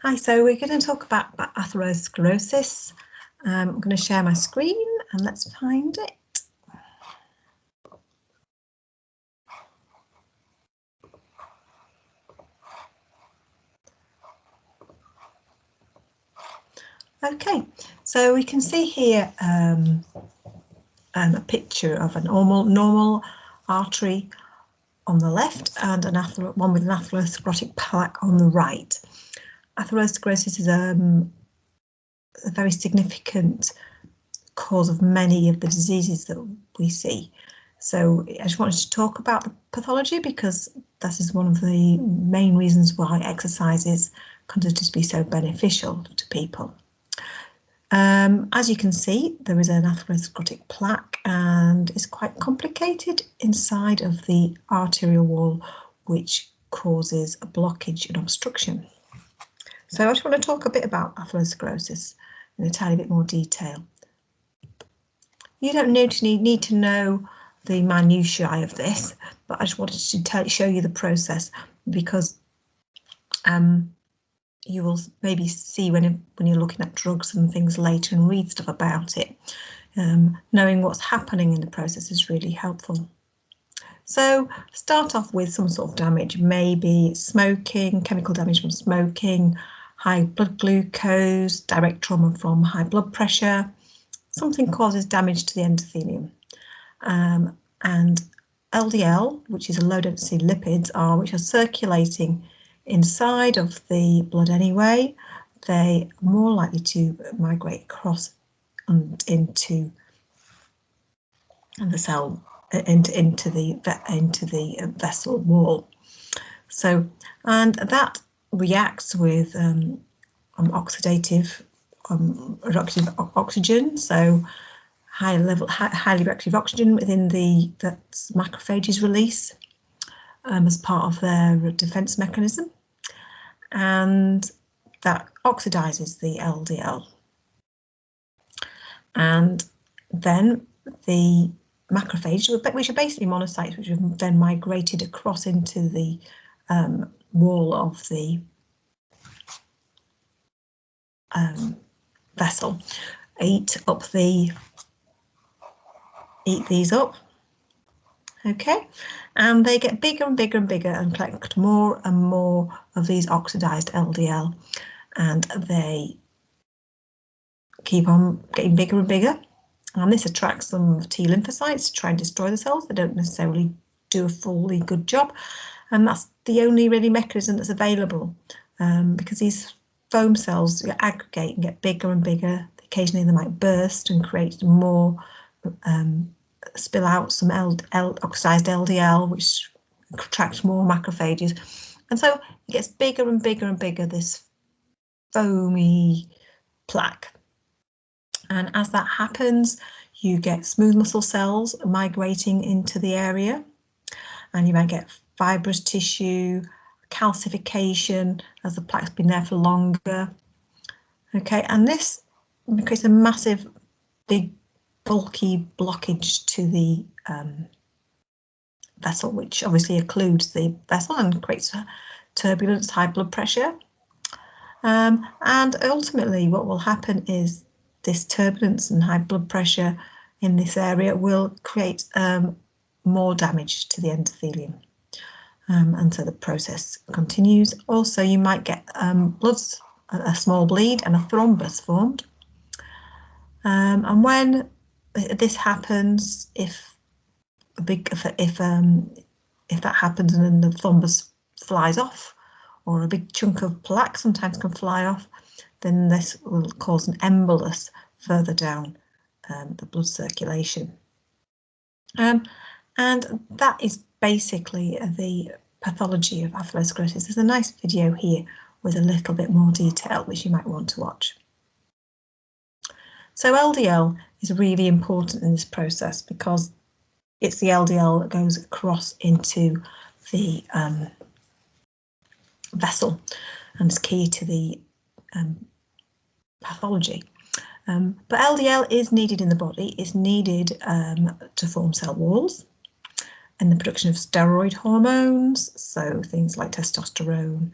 Hi, so we're going to talk about atherosclerosis. I'm going to share my screen and let's find it. Okay, so we can see here a picture of a normal artery on the left and one with an atherosclerotic plaque on the right. Atherosclerosis is a very significant cause of many of the diseases that we see. So I just wanted to talk about the pathology because that is one of the main reasons why exercise is considered to be so beneficial to people. As you can see, there is an atherosclerotic plaque and it's quite complicated inside of the arterial wall, which causes a blockage and obstruction. So I just want to talk a bit about atherosclerosis in a tiny bit more detail. You don't need to know the minutiae of this, but I just wanted to show you the process because you will maybe see when you're looking at drugs and things later and read stuff about it. Knowing what's happening in the process is really helpful. So start off with some sort of damage, maybe smoking, chemical damage from smoking, high blood glucose, direct trauma from high blood pressure. Something causes damage to the endothelium. And LDL, which is a low density lipids, which are circulating inside of the blood anyway. They are more likely to migrate across and into the cell, into the vessel wall. So, and that reacts with oxidative reductive oxygen. So highly reactive oxygen within that macrophages release as part of their defense mechanism, and that oxidizes the LDL. And then the macrophages, which are basically monocytes, which have then migrated across into the wall of the vessel, eat these up, okay, and they get bigger and bigger and bigger and collect more and more of these oxidized LDL, and they keep on getting bigger and bigger, and this attracts some T lymphocytes to try and destroy the cells. They don't necessarily do a fully good job, and that's the only really mechanism that's available, because these foam cells aggregate and get bigger and bigger. Occasionally they might burst and create more, spill out some oxidized LDL, which attracts more macrophages, and so it gets bigger and bigger and bigger, this foamy plaque. And as that happens, you get smooth muscle cells migrating into the area, and you might get fibrous tissue, calcification as the plaque's been there for longer. Okay, and this creates a massive, big, bulky blockage to the vessel, which obviously occludes the vessel and creates turbulence, high blood pressure. And ultimately what will happen is this turbulence and high blood pressure in this area will create more damage to the endothelium. And so the process continues. Also, you might get a small bleed and a thrombus formed. And when this happens, if that happens and then the thrombus flies off, or a big chunk of plaque sometimes can fly off, then this will cause an embolus further down the blood circulation. And that is basically the pathology of atherosclerosis. There's a nice video here with a little bit more detail, which you might want to watch. So LDL is really important in this process because it's the LDL that goes across into the vessel and is key to the pathology. But LDL is needed in the body. It's needed to form cell walls. in the production of steroid hormones, so things like testosterone.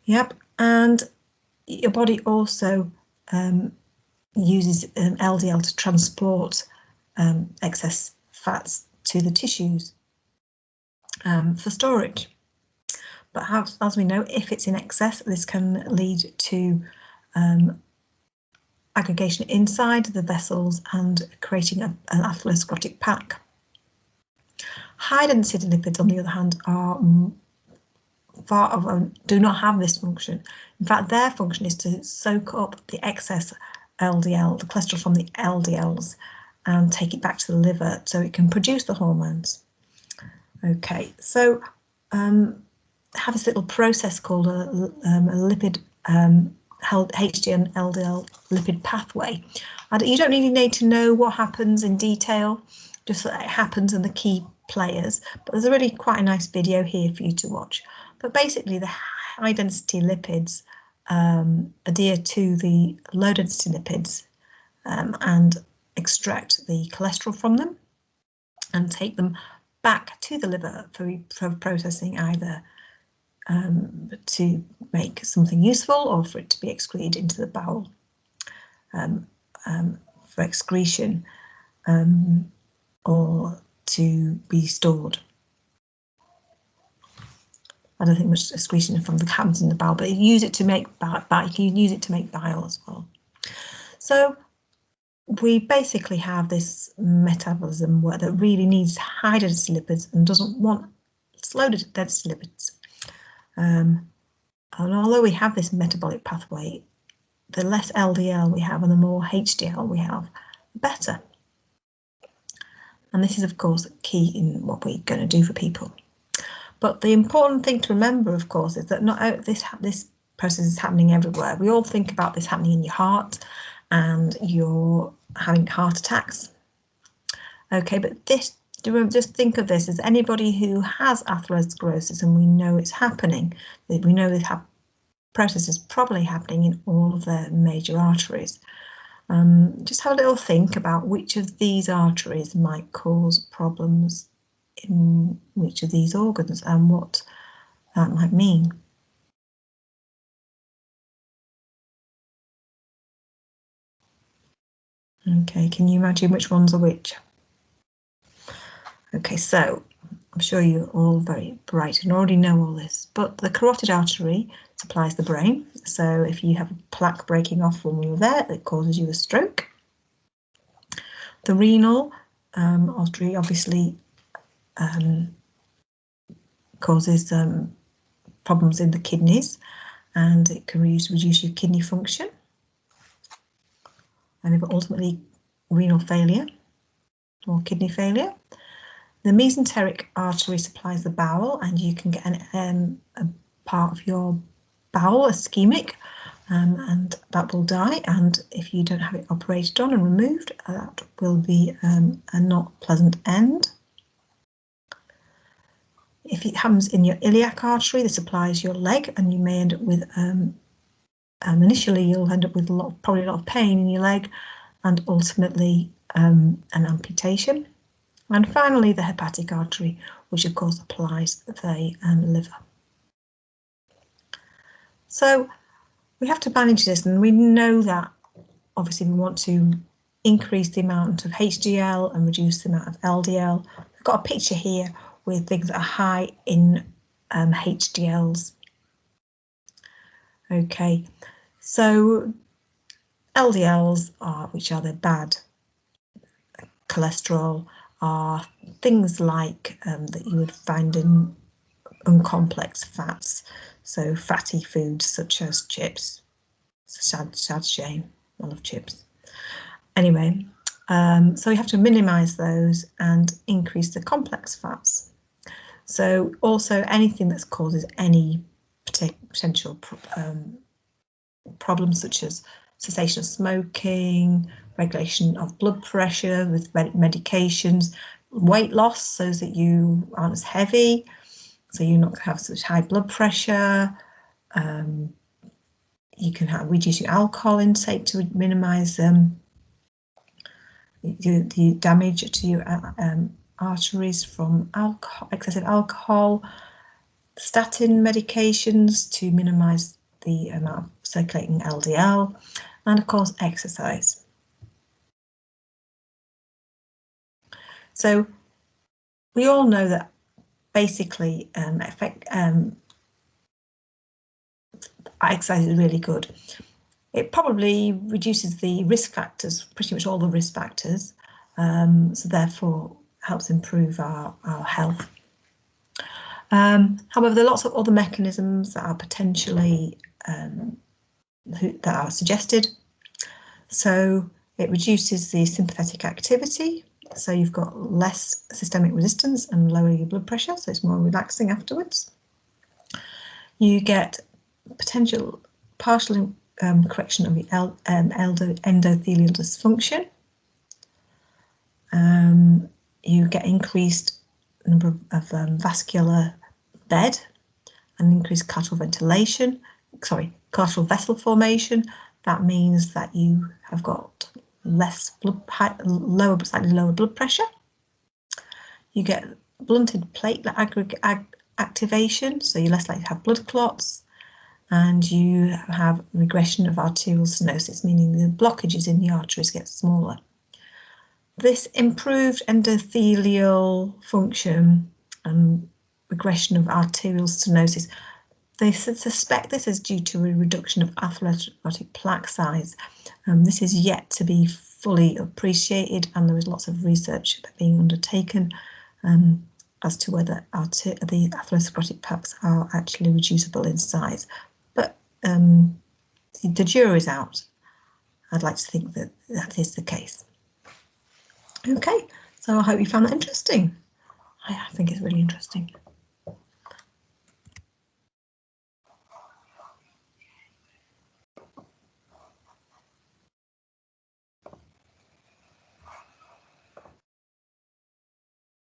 Yep, and your body also uses LDL to transport excess fats to the tissues for storage. But as we know, if it's in excess, this can lead to aggregation inside the vessels and creating an atherosclerotic plaque. High density lipids, on the other hand, are do not have this function. In fact, their function is to soak up the excess LDL, the cholesterol from the LDLs, and take it back to the liver so it can produce the hormones. Okay, so have this little process called a lipid HDL and LDL lipid pathway. And you don't really need to know what happens in detail, just that it happens and the key players. But there's a really quite a nice video here for you to watch. But basically, the high density lipids adhere to the low density lipids and extract the cholesterol from them and take them back to the liver for processing, either to make something useful or for it to be excreted into the bowel for excretion or to be stored. I don't think much excretion from the happens in the bowel, but you use it to make bile. You can use it to make bile as well. So we basically have this metabolism that really needs high density lipids and doesn't want low density lipids. And although we have this metabolic pathway, the less LDL we have and the more HDL we have, the better. And this is, of course, key in what we're going to do for people. But the important thing to remember, of course, is that not this process is happening everywhere. We all think about this happening in your heart and you're having heart attacks. Okay, but just think of this as anybody who has atherosclerosis, and we know it's happening. We know this process is probably happening in all of their major arteries. Just have a little think about which of these arteries might cause problems in which of these organs and what that might mean. Okay, can you imagine which ones are which? Okay, so I'm sure you're all very bright and already know all this, but the carotid artery supplies the brain. So if you have a plaque breaking off when you're there, it causes you a stroke. The renal artery obviously causes problems in the kidneys, and it can reduce your kidney function and ultimately renal failure or kidney failure. The mesenteric artery supplies the bowel, and you can get a part of your bowel ischemic, and that will die. And if you don't have it operated on and removed, that will be a not pleasant end. If it happens in your iliac artery, this supplies your leg, and you may end up with initially you'll end up with probably a lot of pain in your leg, and ultimately an amputation. And finally, the hepatic artery, which of course supplies the liver. So we have to manage this, and we know that obviously we want to increase the amount of HDL and reduce the amount of LDL. I've got a picture here with things that are high in HDLs. Okay, so LDLs which are the bad cholesterol, are things like that you would find in uncomplex fats, so fatty foods such as chips. Sad shame, I love chips. Anyway, so we have to minimize those and increase the complex fats. So also anything that causes any potential problems, such as cessation of smoking, regulation of blood pressure with medications, weight loss so that you aren't as heavy, so you're not going to have such high blood pressure. You can reduce your alcohol intake to minimize the damage to your arteries from alcohol, excessive alcohol, statin medications to minimise the amount of circulating LDL, and of course exercise. So we all know that basically exercise is really good. It probably reduces the risk factors, pretty much all the risk factors, so therefore helps improve our health. However, there are lots of other mechanisms that are potentially that are suggested. So it reduces the sympathetic activity, so you've got less systemic resistance and lower your blood pressure, so it's more relaxing afterwards. You get potential partial correction of the endothelial dysfunction. You get increased number of vascular bed and increased collateral vessel formation. That means that you have got slightly lower blood pressure. You get blunted platelet activation, so you're less likely to have blood clots, and you have regression of arterial stenosis, meaning the blockages in the arteries get smaller. This improved endothelial function and regression of arterial stenosis, they suspect this is due to a reduction of atherosclerotic plaque size. This is yet to be fully appreciated, and there is lots of research being undertaken as to whether the atherosclerotic plaques are actually reducible in size. But the jury's out. I'd like to think that that is the case. Okay, so I hope you found that interesting. I think it's really interesting.